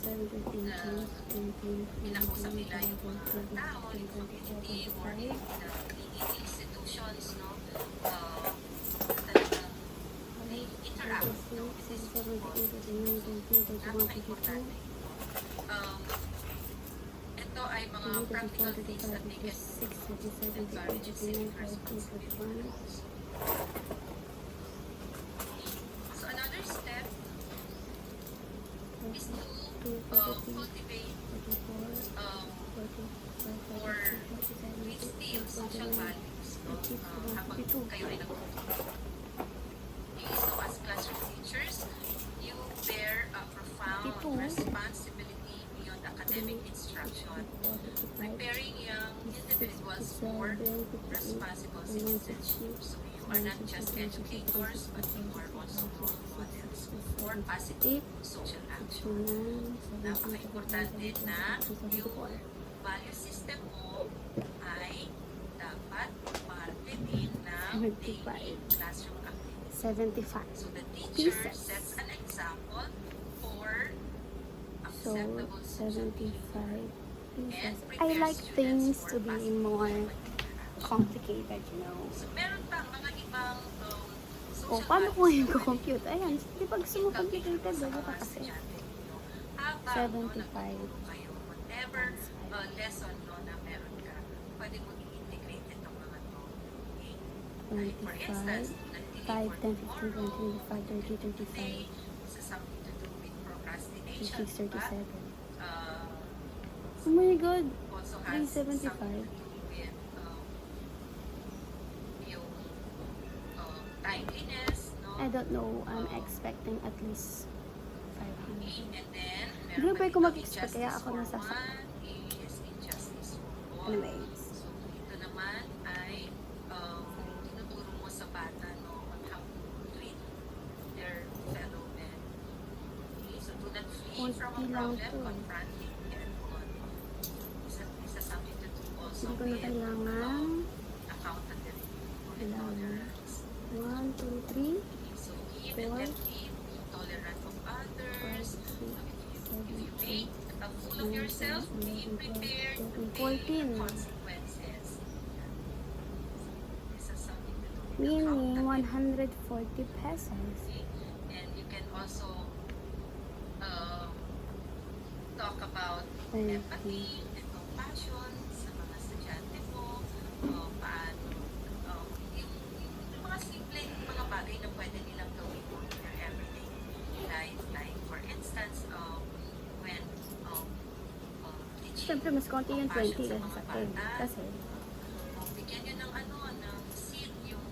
17, 18, 19, 20, Pinakusap nila yung 21, mga 22, tao, yung 23, community, 24, or 25, the institutions, no? Talagang they interact, no, with these people. Napaka-importante. Ito ay mga practical things that they can do to encourage a civic responsibility. So another step is to cultivate or instill social values, no? Habang kayo ay nagtuturo. Okay, so as classroom teachers, you bear a profound responsibility beyond academic instruction, preparing young individuals for responsible citizenship. So you are not just educators, but you are also role models for positive social action. Napaka-importante na yung value system mo ay dapat parte din ng daily classroom activity. 75. So the teacher Pieces. sets an example for So, acceptable social 75 behavior pieces. and I prepares like students things for to be positive more human interaction. complicated, you know. So meron pang mga ibang O, social paano ko values yung na pwede compute? Ayan, di ba gusto mo complicated, sa di ba mga kasi? estudyante ninyo. Habang 75 nagtuturo kayo, whatever lesson na meron ka, pwede mo i-integrate itong mga to. Okay? Like, for 25, instance, 5, 10, 15, 20, 25, 30, 35, this has something to do with procrastination. 36, But, 37. uh, Oh my God! also Ay, has something 75. to do with yung timeliness, no? I don't know. I'm expecting at least 500. And then, Hindi meron ba pa ko dito mag-expect kaya ako injustice for nasasaktan? one is injustice for all. Anyways. So, ito naman ay tinuturo mo sa bata, no, on how to treat their fellow men. Okay? So, do not flee Konti from a lang problem, to. confront it head on. This has something to do also Hindi ko na kailangan. accountability or Kailangan. tolerance. 1, 2, 3, So give and let give, tolerant of 5, others. 6, If 7, you 8, make a fool of yourself, be prepared to 13, pay the 14. consequences. This has something to do with Meaning accountability. 140 pesos. And you can also talk about Okay. empathy and compassion sa mga estudyante mo, paano, yung mga simple mga bagay na pwede nilang gawin mo in your everyday life. Like, for instance, when teaching Siyempre, mas konti yung 20 compassion kasi sa mga sa 10. bata, Kasi, bigyan nyo ng ng seat, yung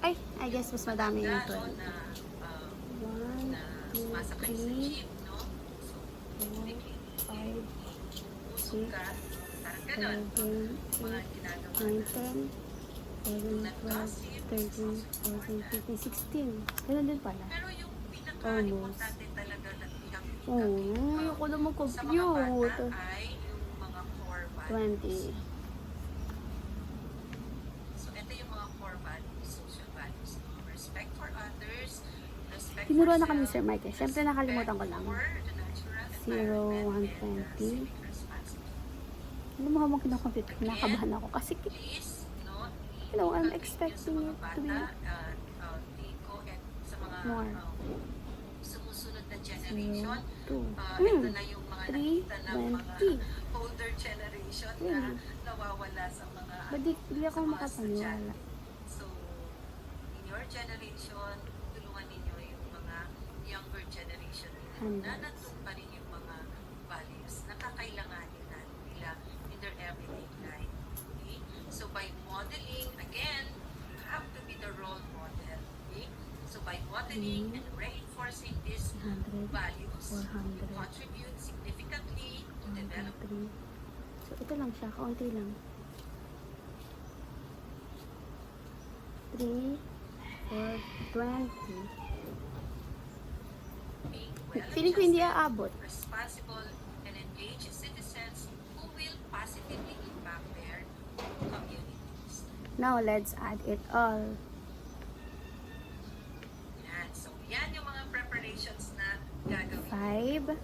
ay, I guess mas madami yung tanda, 20. na 1, na 2, sumasakay sa 3, jeep, no? So, 4, 5, usog ka, parang ganon. 7, Mga 8, ginagawa 9, na 10, 11, 12, 13, 14, 15, 16. Ganun din pala. pero yung pinaka-importante talaga na Oo, ayoko na sa mga mag-compute. bata ay yung mga core 20. values. So, ito yung mga core values, social values. Respect for others, respect Tinuruan na for kami ni self, Sir Mike. Siyempre nakalimutan ko lang. for the natural 0, environment, and 120. civic responsibility. Alam mo habang kinakompute, kinakabahan ako. Kasi, Please, no, you know, I'm i-update expecting nyo it sa to be mga bata, Tico, and sa mga more. sumusunod na generation. 2. Ito na yung mga 3, nakita ng mga 20. older generation na Really? nawawala sa mga Ba't di ako sa mga makapaniwala? estudyante. So, in your generation, tulungan ninyo yung mga younger generation na Hundreds. nandun pa rin yung mga values na kakailanganin nila in their everyday life. Okay? So, by modeling, again, you have to be the role model. Okay? So, by modeling and reinforcing these 100, values, 400, you contribute significantly to 1, 2, develop 3. So, ito lang siya. Kaunti lang. 3, 4, 20. Feeling ko hindi aabot. responsible and engaged citizens who will positively impact their communities. Now, let's add it all. Yan. So, yan yung mga preparations na gagawin. 5,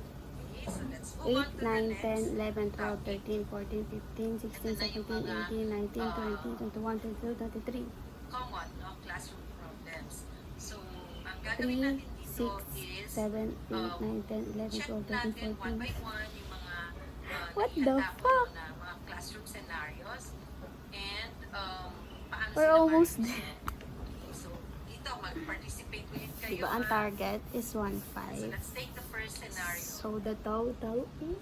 Okay, so let's move 8, on to 9, the 10, next 11, 12, topic. 13, 14, 15, 16, 17, 18, 19, 20, 21, 22, 23. Common, no? Classroom problems. So, ang 3, gagawin natin 6, dito is 7, 8, 9, 10, 11, check 12, 13, natin one by 14. one yung mga What the naihanda ko fuck? na mga classroom scenarios and paano We're sila almost ma-represent. So, dito, mag-participate ulit kayo. Diba, ang ha? target is So, 1.5. let's take the first scenario. So, the total is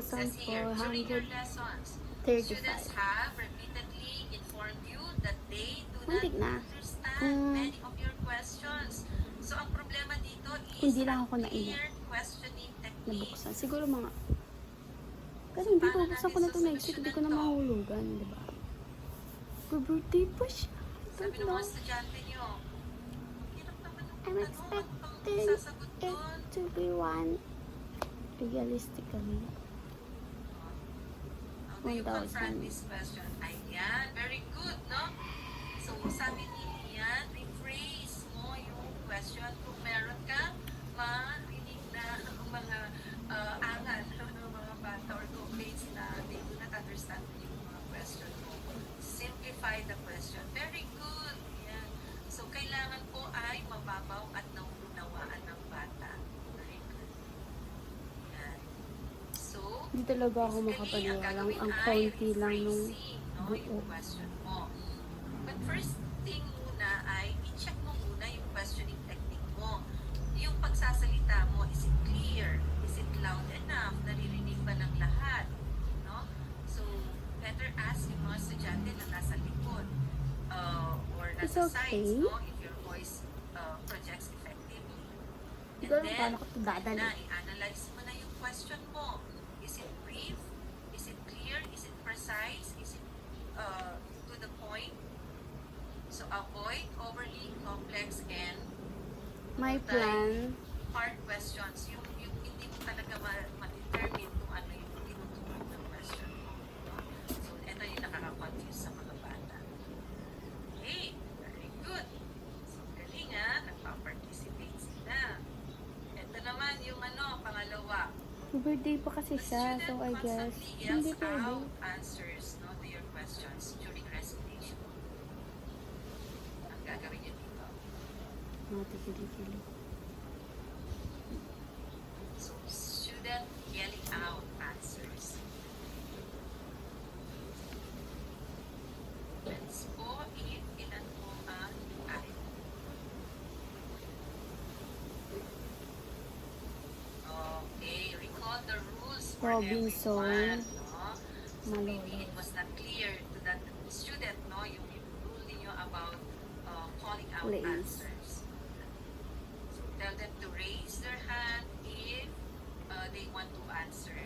Says here, during your 1,435. lessons, students have repeatedly informed you that they do not Muntik na. understand many of your questions. So, ang problema dito is Hindi lang ako clear questioning technique. Nabuksan. Siguro mga... Kasi hindi ko buksan ko na ito next week. Hindi ko na mahulugan, di ba? Birthday pa siya. I Sabi don't ng know. mga estudyante nyo, hirap naman ang I'm tanong, expecting ang sasagot it doon. to be one. Realistically. How do you 1,000. confront this question? Ayan, very good, no? So, sabi ni Ian, rephrase mo yung question kung meron ka marinig na mga angal ng mga bata or complaints na they do not understand yung mga question mo. Simplify the question. Very good. Yan. So, kailangan po ay mababaw at nauunawaan ng bata. Very good. Yan. So, Hindi talaga ako makapaniwala. Ang konti lang nung buo. yung question mo. But first thing muna ay i-check mo muna yung questioning technique mo. Yung pagsasalita mo, is it clear? Is it loud enough? Naririnig ba ng lahat? No? So, better ask yung mga estudyante na nasa likod or It's nasa okay. sides, no? If your voice projects effectively. Hindi ko alam paano ko ito dadali. I-analyze mo na yung question mo. Is it brief? Is it clear? Is it precise? Is it to the point? So, avoid overly complex and My plan, hard questions. Yung hindi mo talaga ma-determine kung ano yung Birthday pa kasi The siya, so student I guess, constantly hindi yells pwede. out answers no, to your questions during recitation. Ang gagawin niyo dito. Matigil-gili. So, student yelling out answers. Let's go if ilan po ang ay. Okay, recall the rules for Robinson. everyone. No? So maybe Malolo. it was not clear to that student, no? Yung rule ninyo about calling out Please. answers. So tell them to raise their hand if they want to answer.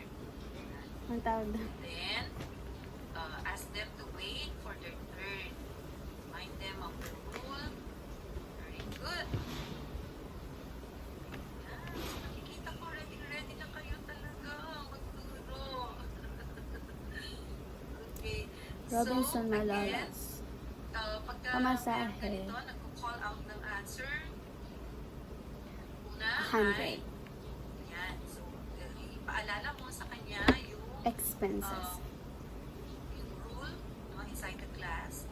Ang tawag na. Then, ask them to wait for their turn. Remind them of the rule. Very good. Yes, nakikita ko ready na kayo talaga magturo. Okay. Robinson so, again, Malalas. pagka Pamasahe. meron ganito, nagko-call out ng answer, una 100. ay, yan. So, ipaalala mo sa kanya yung Expenses. yung rule no, inside the class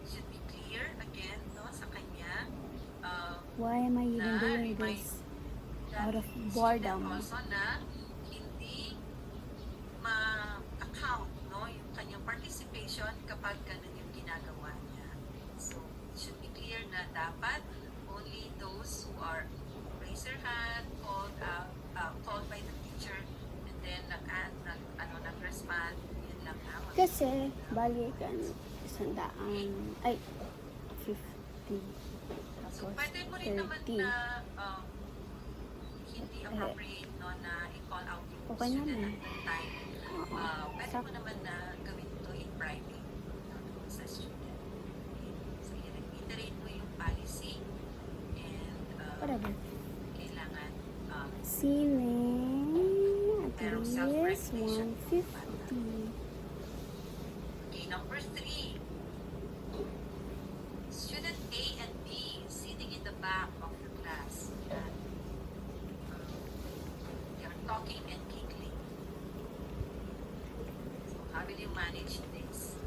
should be clear again no, sa kanya. Why am I even Na doing remind this? that Out of student boredom. also na hindi ma-account no, yung kanyang participation kapag ganun yung ginagawa niya. So, it should be clear na dapat only those who are raise their hand, called by the teacher, and then nag-respond, yun lang na. Kasi, balikan, 100, ay, 50, So, tapos pwede mo rin naman 30. na hindi appropriate no, na i-call out yung Okay student naman. at that time. Oo, Pwede mo sakto. naman na gawin ito in private no, sa student. Okay? So, i-reiterate mo yung policy and Whatever. kailangan Sine, at merong least self-regulation. 150. Okay, number 3. Student A and B sitting in the back of the class. Yan. They are talking and giggling. So, how will you manage this?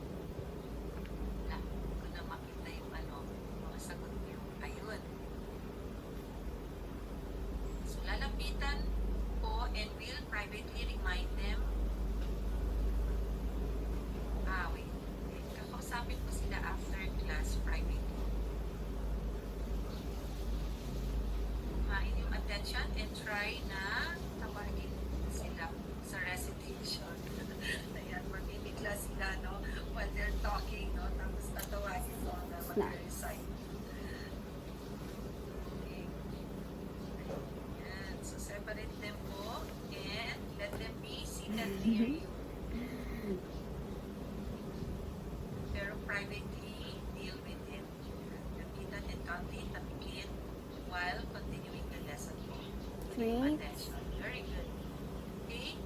Wala. Hindi ko na makita yung mga sagot niyo. Ayun. So, lalapitan ko and will privately remind them. Wait. Kakausapin ko sila after class privately. Kuhain yung attention and try na tawagin sila sa recitation. Ayan, mamimigla sila, no? While they're talking, no? Tapos tatawagin mo na mag-recite. Okay. Ayan. So, separate them po and let them be seated near you. Pero privately, deal with it. Lapitan and counting, tapikin while continuing the lesson po. Great. Attention. Very good. Okay?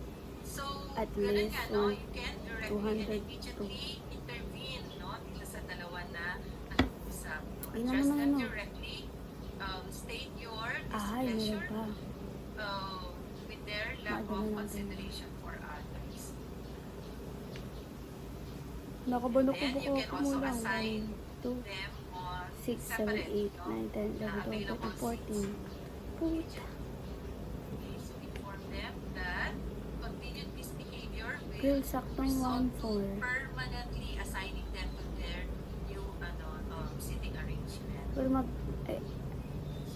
So, At ganun least nga, no? You can directly and 200 immediately intervene, no? Dito sa dalawa na nag-uusap. No? Yun Address naman them ano. directly. State your Ay, meron displeasure pa. with their lack Maadala of natin. consideration for others. Nakabalo ko Then, you buko can ko also muna. assign 2, them on 6, 7, separate, 8, no? 9, 10, 11, 12, 13, 14. Puta. Okay, so inform them that continued misbehavior will Girl, saktong result to 1-4. permanently assigning them to their new sitting arrangement. Pero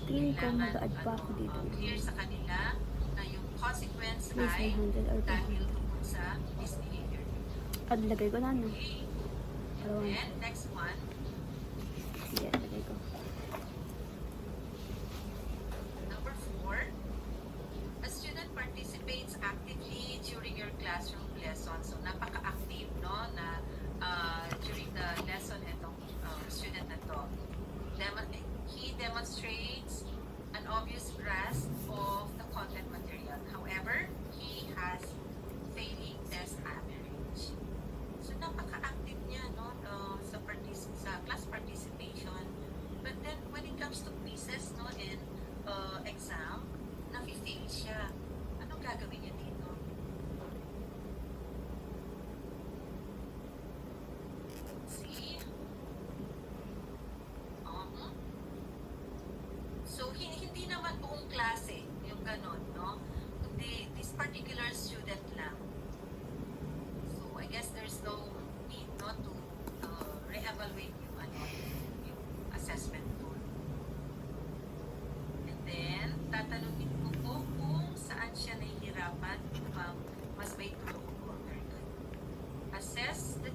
tingin ko mag-add pa ako dito. Clear sa kanila na yung consequence Please, ay 100 or dahil 200. tungkol sa misbehavior. At lagay ko na, no? Okay, Pero, then next one. sige, lagay ko. Number 4, a student participates actively during your classroom lesson. So, napaka-active, no, na during the lesson itong student na to. He demonstrates an obvious grasp of the content material. However, he has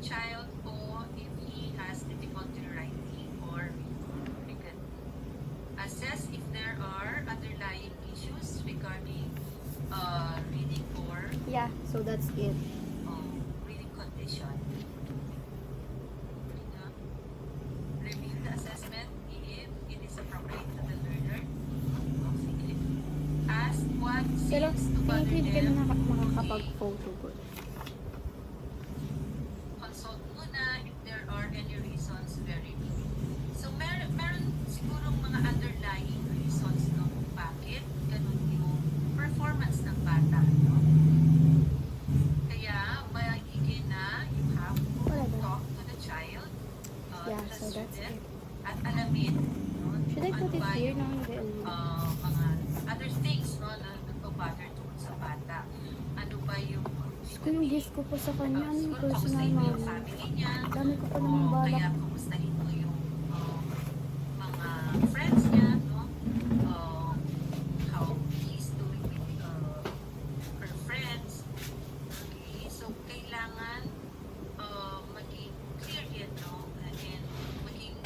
child o if he has difficulty writing or reading. Assess if there are underlying issues regarding reading or Yeah, so that's it. reading condition. Review the assessment if it is appropriate to the learner. Sige. Ask what Pero seems to bother tingin ka na them. makakapag-photo booth. Consult muna if there are any reasons very big. So meron sigurong mga underlying reasons no kung bakit ganun yung performance ng bata, no? Kaya magiging na you have to Wala ba? talk to the child, Yeah, to the so that's student, it. at alamin, no? Should I Ano put it ba here yung, na hindi? mga other things, no, na nagpa-bother tungkol sa bata. Ano ba yung Kung yung gift ko po sa kanya, ano yung siguro personal kamustahin mo yung namin. family niya, Dami ko pa o naman kaya balak. kamustahin mo yung mga friends niya, no? How he's doing with her friends. Okay, so kailangan maging clear din, no? And maging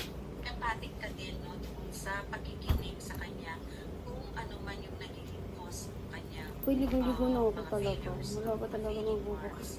empathic ka din, no? Tungkol sa pakikinig sa kanya kung ano man yung nagiging cause ng kanya. Uy, ligo-ligo na ako Mga talaga. failures, Wala pa talaga failing magbubukas. marks.